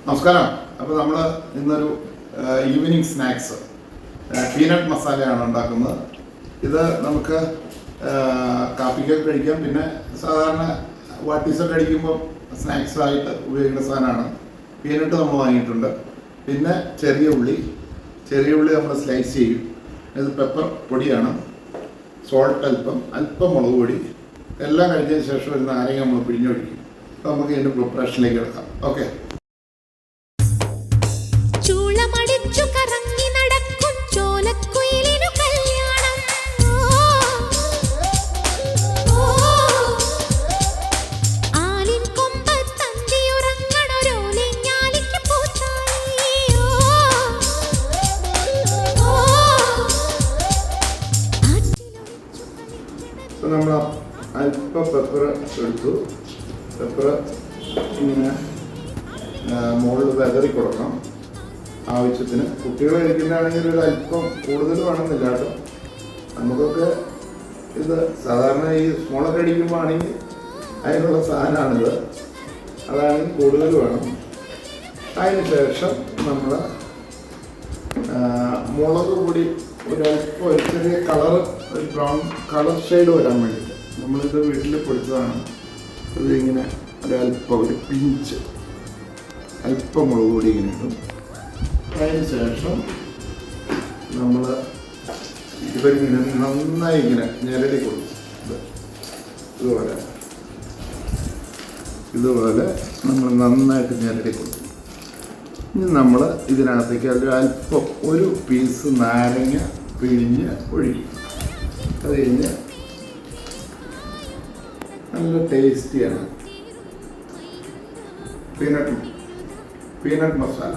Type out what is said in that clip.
നമസ്കാരം. അപ്പോൾ നമ്മൾ ഇന്നൊരു ഈവനിങ് സ്നാക്സ് പീനട്ട് മസാലയാണ് ഉണ്ടാക്കുന്നത്. ഇത് നമുക്ക് കാപ്പിക്കൊക്കെ കഴിക്കാം, പിന്നെ സാധാരണ വാട്ടീസൊക്കെ കഴിക്കുമ്പോൾ സ്നാക്സായിട്ട് ഉപയോഗിക്കുന്ന സാധനമാണ്. പീനട്ട് നമ്മൾ വാങ്ങിയിട്ടുണ്ട്. പിന്നെ ചെറിയ ഉള്ളി നമ്മൾ സ്ലൈസ് ചെയ്യും. ഇത് പെപ്പർ പൊടിയാണ്, സോൾട്ട് അല്പം മുളക് പൊടി എല്ലാം കഴിഞ്ഞതിന് ശേഷം ഒരു നാരങ്ങ നമ്മൾ പിഴിഞ്ഞൊഴിക്കും. അപ്പോൾ നമുക്ക് ഇതിൻ്റെ പ്രിപ്പറേഷനിലേക്ക് എടുക്കാം. ഓക്കെ. അപ്പോൾ നമ്മൾ അല്പം പെപ്പർ എടുത്തു. പെപ്പർ ഇങ്ങനെ മുകളിൽ വെതറി കൊടുക്കണം ആവശ്യത്തിന്. കുട്ടികൾ കഴിക്കുന്നതാണെങ്കിൽ ഒരു അല്പം കൂടുതൽ വേണമെന്നില്ല കേട്ടോ. നമുക്കൊക്കെ ഇത് സാധാരണ ഈ സ്മോളൊക്കെ അടിക്കുമ്പോൾ ആണെങ്കിൽ അതിനുള്ള സാധനമാണിത്. അതാണെങ്കിൽ കൂടുതൽ വേണം. അതിന് ശേഷം നമ്മൾ മുളക് പൊടി ഒരല്പം ഒരു ചെറിയ കളറ്, ഒരു ബ്രൗൺ കളർ ഷെയ്ഡ് വരാൻ വേണ്ടിയിട്ട് നമ്മളിത് വീട്ടിൽ പൊടിച്ചതാണ്. ഇതിങ്ങനെ ഒരു പിഞ്ച് അല്പം മുളക് പൊടി ഇങ്ങനെ ഇടും. അതിന് ശേഷം നമ്മൾ ഇവരിങ്ങനെ നന്നായി ഇങ്ങനെ ഞെരടി കൊടുക്കും. ഇതുപോലെ നമ്മൾ നന്നായിട്ട് ഞെരടി കൊടുക്കും. ഇനി നമ്മൾ ഇതിനകത്തേക്ക് ഒരു പീസ് നാരങ്ങ പിഴിഞ്ഞ് ഒഴിക്കും. അത് കഴിഞ്ഞ് നല്ല ടേസ്റ്റിയാണ് പീനട്ട് മസാല.